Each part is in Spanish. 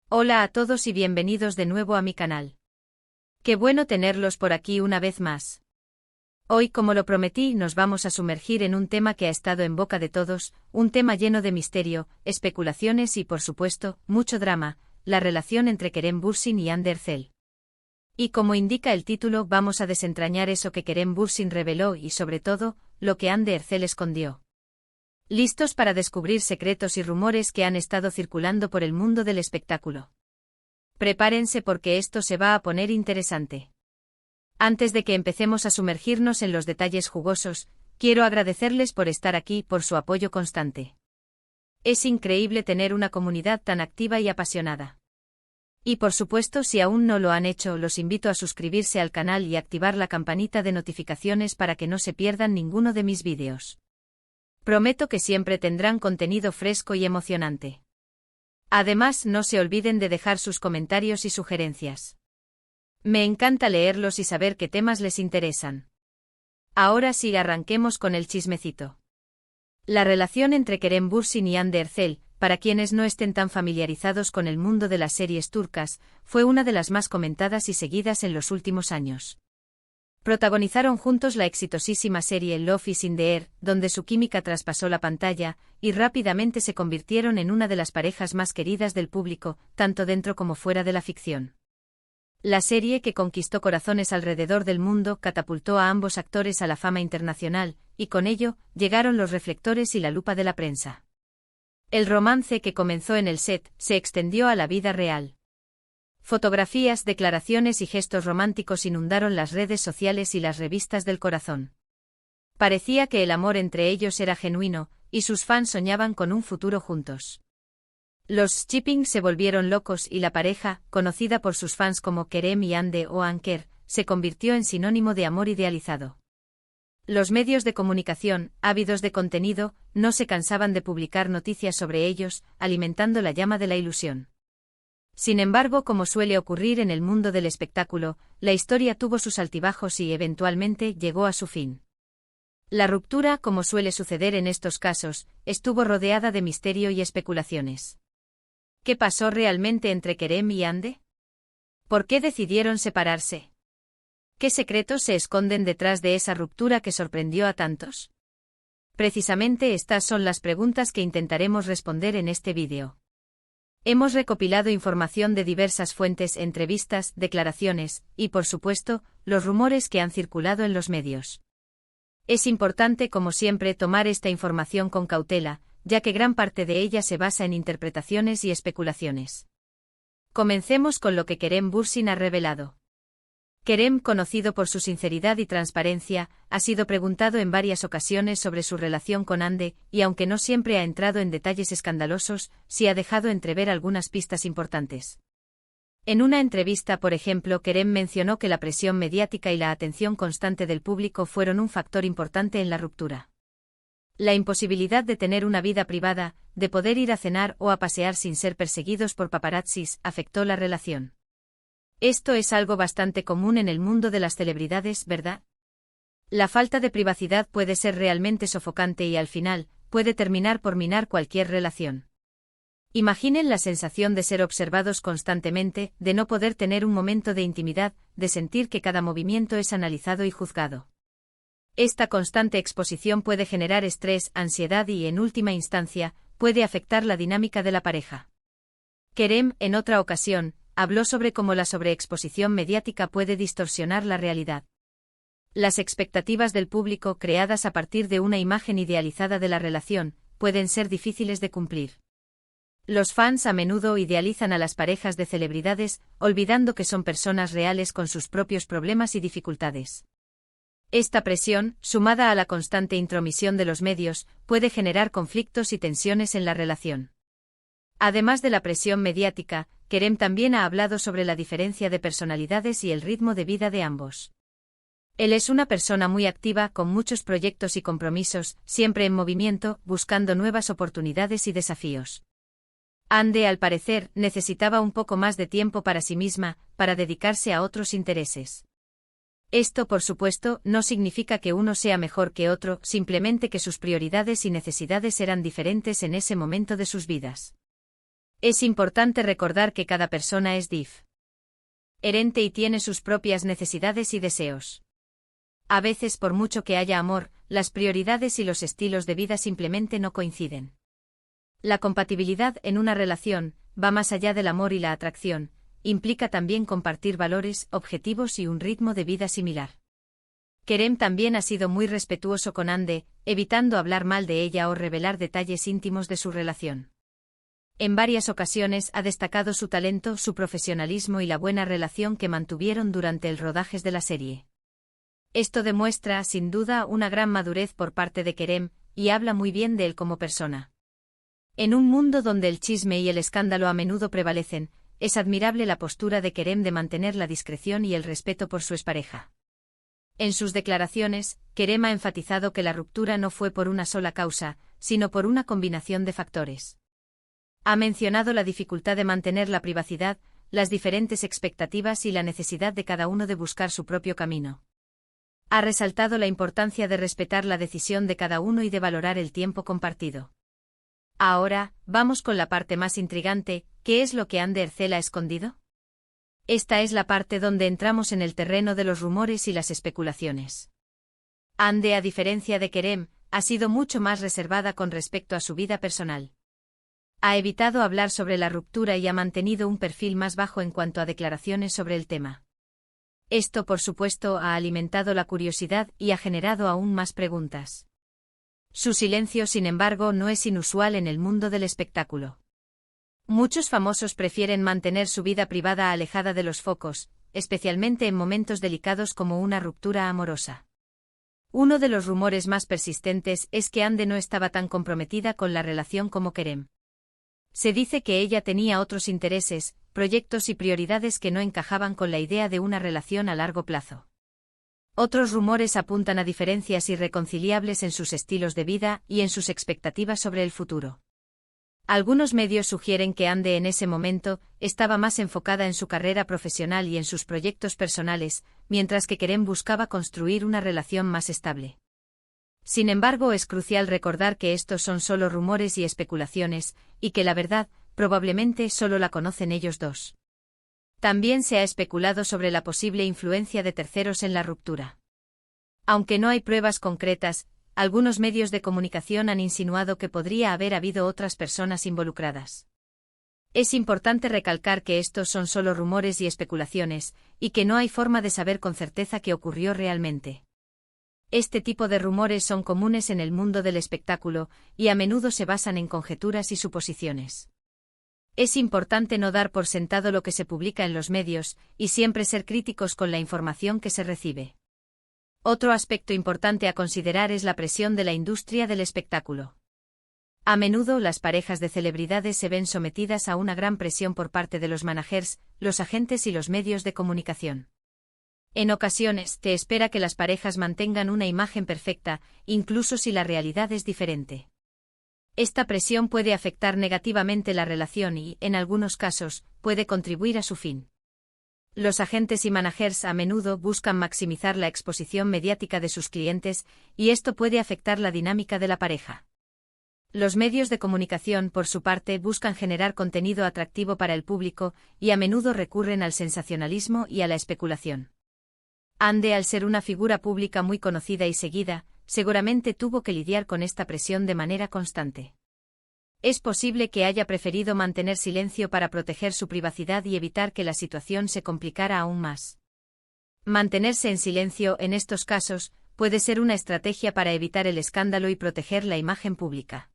Hola a todos y bienvenidos de nuevo a mi canal. Qué bueno tenerlos por aquí una vez más. Hoy, como lo prometí, nos vamos a sumergir en un tema que ha estado en boca de todos, un tema lleno de misterio, especulaciones y, por supuesto, mucho drama, la relación entre Kerem Bürsin y Hande Erçel. Y como indica el título, vamos a desentrañar eso que Kerem Bürsin reveló y, sobre todo, lo que Hande Erçel escondió. ¿Listos para descubrir secretos y rumores que han estado circulando por el mundo del espectáculo? Prepárense porque esto se va a poner interesante. Antes de que empecemos a sumergirnos en los detalles jugosos, quiero agradecerles por estar aquí, por su apoyo constante. Es increíble tener una comunidad tan activa y apasionada. Y por supuesto, si aún no lo han hecho, los invito a suscribirse al canal y activar la campanita de notificaciones para que no se pierdan ninguno de mis vídeos. Prometo que siempre tendrán contenido fresco y emocionante. Además, no se olviden de dejar sus comentarios y sugerencias. Me encanta leerlos y saber qué temas les interesan. Ahora sí, arranquemos con el chismecito. La relación entre Kerem Bürsin y Hande Erçel, para quienes no estén tan familiarizados con el mundo de las series turcas, fue una de las más comentadas y seguidas en los últimos años. Protagonizaron juntos la exitosísima serie Love is in the Air, donde su química traspasó la pantalla, y rápidamente se convirtieron en una de las parejas más queridas del público, tanto dentro como fuera de la ficción. La serie, que conquistó corazones alrededor del mundo, catapultó a ambos actores a la fama internacional, y con ello, llegaron los reflectores y la lupa de la prensa. El romance que comenzó en el set, se extendió a la vida real. Fotografías, declaraciones y gestos románticos inundaron las redes sociales y las revistas del corazón. Parecía que el amor entre ellos era genuino, y sus fans soñaban con un futuro juntos. Los shipping se volvieron locos y la pareja, conocida por sus fans como Kerem y Hande o Anker, se convirtió en sinónimo de amor idealizado. Los medios de comunicación, ávidos de contenido, no se cansaban de publicar noticias sobre ellos, alimentando la llama de la ilusión. Sin embargo, como suele ocurrir en el mundo del espectáculo, la historia tuvo sus altibajos y, eventualmente, llegó a su fin. La ruptura, como suele suceder en estos casos, estuvo rodeada de misterio y especulaciones. ¿Qué pasó realmente entre Kerem y Hande? ¿Por qué decidieron separarse? ¿Qué secretos se esconden detrás de esa ruptura que sorprendió a tantos? Precisamente estas son las preguntas que intentaremos responder en este vídeo. Hemos recopilado información de diversas fuentes, entrevistas, declaraciones, y por supuesto, los rumores que han circulado en los medios. Es importante, como siempre, tomar esta información con cautela, ya que gran parte de ella se basa en interpretaciones y especulaciones. Comencemos con lo que Kerem Bürsin ha revelado. Kerem, conocido por su sinceridad y transparencia, ha sido preguntado en varias ocasiones sobre su relación con Hande, y aunque no siempre ha entrado en detalles escandalosos, sí ha dejado entrever algunas pistas importantes. En una entrevista, por ejemplo, Kerem mencionó que la presión mediática y la atención constante del público fueron un factor importante en la ruptura. La imposibilidad de tener una vida privada, de poder ir a cenar o a pasear sin ser perseguidos por paparazzis, afectó la relación. Esto es algo bastante común en el mundo de las celebridades, ¿verdad? La falta de privacidad puede ser realmente sofocante y al final, puede terminar por minar cualquier relación. Imaginen la sensación de ser observados constantemente, de no poder tener un momento de intimidad, de sentir que cada movimiento es analizado y juzgado. Esta constante exposición puede generar estrés, ansiedad y, en última instancia, puede afectar la dinámica de la pareja. Kerem, en otra ocasión, habló sobre cómo la sobreexposición mediática puede distorsionar la realidad. Las expectativas del público, creadas a partir de una imagen idealizada de la relación, pueden ser difíciles de cumplir. Los fans a menudo idealizan a las parejas de celebridades, olvidando que son personas reales con sus propios problemas y dificultades. Esta presión, sumada a la constante intromisión de los medios, puede generar conflictos y tensiones en la relación. Además de la presión mediática, Kerem también ha hablado sobre la diferencia de personalidades y el ritmo de vida de ambos. Él es una persona muy activa, con muchos proyectos y compromisos, siempre en movimiento, buscando nuevas oportunidades y desafíos. Hande, al parecer, necesitaba un poco más de tiempo para sí misma, para dedicarse a otros intereses. Esto, por supuesto, no significa que uno sea mejor que otro, simplemente que sus prioridades y necesidades eran diferentes en ese momento de sus vidas. Es importante recordar que cada persona es diferente y tiene sus propias necesidades y deseos. A veces, por mucho que haya amor, las prioridades y los estilos de vida simplemente no coinciden. La compatibilidad en una relación va más allá del amor y la atracción, implica también compartir valores, objetivos y un ritmo de vida similar. Kerem también ha sido muy respetuoso con Hande, evitando hablar mal de ella o revelar detalles íntimos de su relación. En varias ocasiones ha destacado su talento, su profesionalismo y la buena relación que mantuvieron durante el rodaje de la serie. Esto demuestra, sin duda, una gran madurez por parte de Kerem, y habla muy bien de él como persona. En un mundo donde el chisme y el escándalo a menudo prevalecen, es admirable la postura de Kerem de mantener la discreción y el respeto por su expareja. En sus declaraciones, Kerem ha enfatizado que la ruptura no fue por una sola causa, sino por una combinación de factores. Ha mencionado la dificultad de mantener la privacidad, las diferentes expectativas y la necesidad de cada uno de buscar su propio camino. Ha resaltado la importancia de respetar la decisión de cada uno y de valorar el tiempo compartido. Ahora, vamos con la parte más intrigante, ¿qué es lo que Hande Erçel ha escondido? Esta es la parte donde entramos en el terreno de los rumores y las especulaciones. Hande, a diferencia de Kerem, ha sido mucho más reservada con respecto a su vida personal. Ha evitado hablar sobre la ruptura y ha mantenido un perfil más bajo en cuanto a declaraciones sobre el tema. Esto, por supuesto, ha alimentado la curiosidad y ha generado aún más preguntas. Su silencio, sin embargo, no es inusual en el mundo del espectáculo. Muchos famosos prefieren mantener su vida privada alejada de los focos, especialmente en momentos delicados como una ruptura amorosa. Uno de los rumores más persistentes es que Hande no estaba tan comprometida con la relación como Kerem. Se dice que ella tenía otros intereses, proyectos y prioridades que no encajaban con la idea de una relación a largo plazo. Otros rumores apuntan a diferencias irreconciliables en sus estilos de vida y en sus expectativas sobre el futuro. Algunos medios sugieren que Hande en ese momento estaba más enfocada en su carrera profesional y en sus proyectos personales, mientras que Kerem buscaba construir una relación más estable. Sin embargo, es crucial recordar que estos son solo rumores y especulaciones, y que la verdad, probablemente solo la conocen ellos dos. También se ha especulado sobre la posible influencia de terceros en la ruptura. Aunque no hay pruebas concretas, algunos medios de comunicación han insinuado que podría haber habido otras personas involucradas. Es importante recalcar que estos son solo rumores y especulaciones, y que no hay forma de saber con certeza qué ocurrió realmente. Este tipo de rumores son comunes en el mundo del espectáculo, y a menudo se basan en conjeturas y suposiciones. Es importante no dar por sentado lo que se publica en los medios, y siempre ser críticos con la información que se recibe. Otro aspecto importante a considerar es la presión de la industria del espectáculo. A menudo las parejas de celebridades se ven sometidas a una gran presión por parte de los managers, los agentes y los medios de comunicación. En ocasiones, se espera que las parejas mantengan una imagen perfecta, incluso si la realidad es diferente. Esta presión puede afectar negativamente la relación y, en algunos casos, puede contribuir a su fin. Los agentes y managers a menudo buscan maximizar la exposición mediática de sus clientes, y esto puede afectar la dinámica de la pareja. Los medios de comunicación, por su parte, buscan generar contenido atractivo para el público, y a menudo recurren al sensacionalismo y a la especulación. Hande, al ser una figura pública muy conocida y seguida, seguramente tuvo que lidiar con esta presión de manera constante. Es posible que haya preferido mantener silencio para proteger su privacidad y evitar que la situación se complicara aún más. Mantenerse en silencio en estos casos puede ser una estrategia para evitar el escándalo y proteger la imagen pública.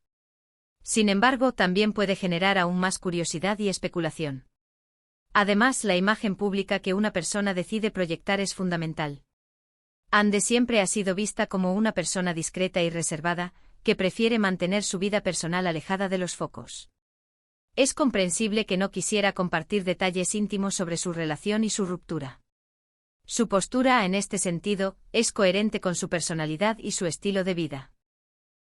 Sin embargo, también puede generar aún más curiosidad y especulación. Además, la imagen pública que una persona decide proyectar es fundamental. Hande siempre ha sido vista como una persona discreta y reservada, que prefiere mantener su vida personal alejada de los focos. Es comprensible que no quisiera compartir detalles íntimos sobre su relación y su ruptura. Su postura en este sentido es coherente con su personalidad y su estilo de vida.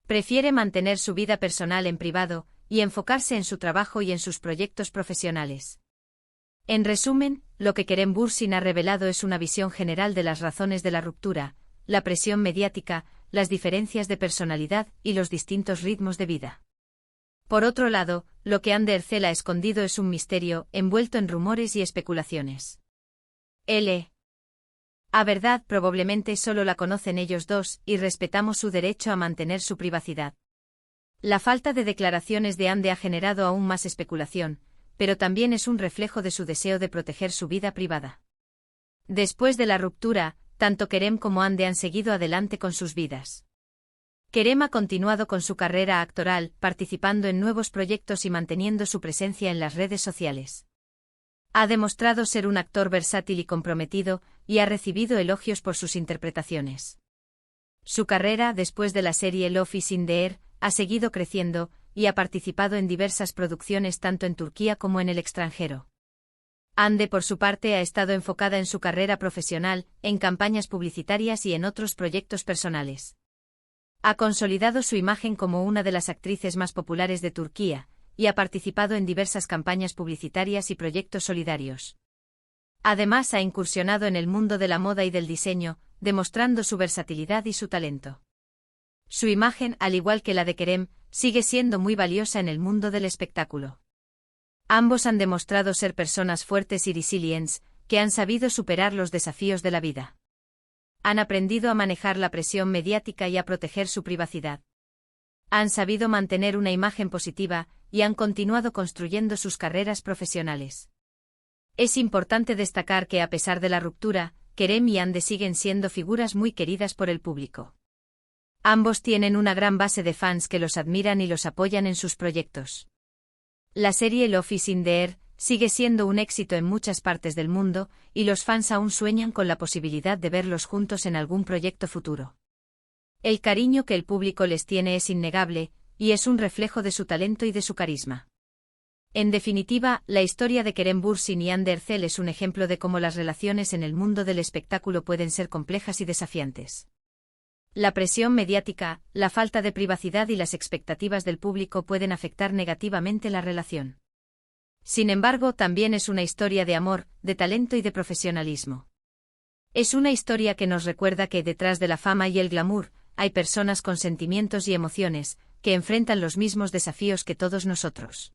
Prefiere mantener su vida personal en privado y enfocarse en su trabajo y en sus proyectos profesionales. En resumen, lo que Kerem Bürsin ha revelado es una visión general de las razones de la ruptura, la presión mediática, las diferencias de personalidad y los distintos ritmos de vida. Por otro lado, lo que Andercel ha escondido es un misterio, envuelto en rumores y especulaciones. A verdad probablemente solo la conocen ellos dos, y respetamos su derecho a mantener su privacidad. La falta de declaraciones de Ande ha generado aún más especulación, pero también es un reflejo de su deseo de proteger su vida privada. Después de la ruptura, tanto Kerem como Ande han seguido adelante con sus vidas. Kerem ha continuado con su carrera actoral, participando en nuevos proyectos y manteniendo su presencia en las redes sociales. Ha demostrado ser un actor versátil y comprometido, y ha recibido elogios por sus interpretaciones. Su carrera, después de la serie Love is in the Air, ha seguido creciendo, y ha participado en diversas producciones tanto en Turquía como en el extranjero. Ande, por su parte, ha estado enfocada en su carrera profesional, en campañas publicitarias y en otros proyectos personales. Ha consolidado su imagen como una de las actrices más populares de Turquía, y ha participado en diversas campañas publicitarias y proyectos solidarios. Además, ha incursionado en el mundo de la moda y del diseño, demostrando su versatilidad y su talento. Su imagen, al igual que la de Kerem, sigue siendo muy valiosa en el mundo del espectáculo. Ambos han demostrado ser personas fuertes y resilientes, que han sabido superar los desafíos de la vida. Han aprendido a manejar la presión mediática y a proteger su privacidad. Han sabido mantener una imagen positiva, y han continuado construyendo sus carreras profesionales. Es importante destacar que, a pesar de la ruptura, Kerem y Ande siguen siendo figuras muy queridas por el público. Ambos tienen una gran base de fans que los admiran y los apoyan en sus proyectos. La serie Love is in the Air sigue siendo un éxito en muchas partes del mundo, y los fans aún sueñan con la posibilidad de verlos juntos en algún proyecto futuro. El cariño que el público les tiene es innegable, y es un reflejo de su talento y de su carisma. En definitiva, la historia de Kerem Bürsin y Hande Erçel es un ejemplo de cómo las relaciones en el mundo del espectáculo pueden ser complejas y desafiantes. La presión mediática, la falta de privacidad y las expectativas del público pueden afectar negativamente la relación. Sin embargo, también es una historia de amor, de talento y de profesionalismo. Es una historia que nos recuerda que detrás de la fama y el glamour, hay personas con sentimientos y emociones, que enfrentan los mismos desafíos que todos nosotros.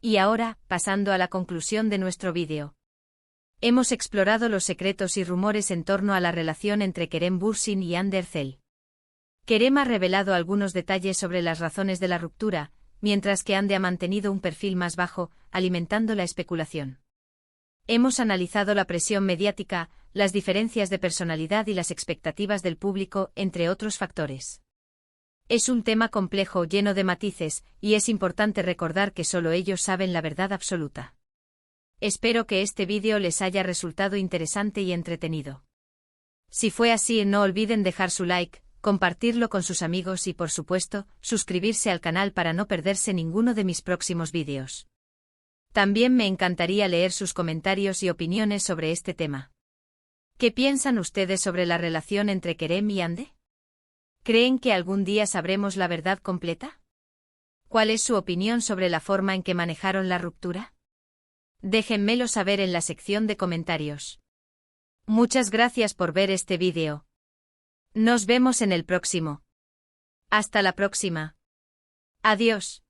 Y ahora, pasando a la conclusión de nuestro vídeo. Hemos explorado los secretos y rumores en torno a la relación entre Kerem Bürsin y Hande Erçel. Kerem ha revelado algunos detalles sobre las razones de la ruptura, mientras que Hande ha mantenido un perfil más bajo, alimentando la especulación. Hemos analizado la presión mediática, las diferencias de personalidad y las expectativas del público, entre otros factores. Es un tema complejo, lleno de matices, y es importante recordar que solo ellos saben la verdad absoluta. Espero que este vídeo les haya resultado interesante y entretenido. Si fue así, no olviden dejar su like, compartirlo con sus amigos y, por supuesto, suscribirse al canal para no perderse ninguno de mis próximos vídeos. También me encantaría leer sus comentarios y opiniones sobre este tema. ¿Qué piensan ustedes sobre la relación entre Kerem y Hande? ¿Creen que algún día sabremos la verdad completa? ¿Cuál es su opinión sobre la forma en que manejaron la ruptura? Déjenmelo saber en la sección de comentarios. Muchas gracias por ver este vídeo. Nos vemos en el próximo. Hasta la próxima. Adiós.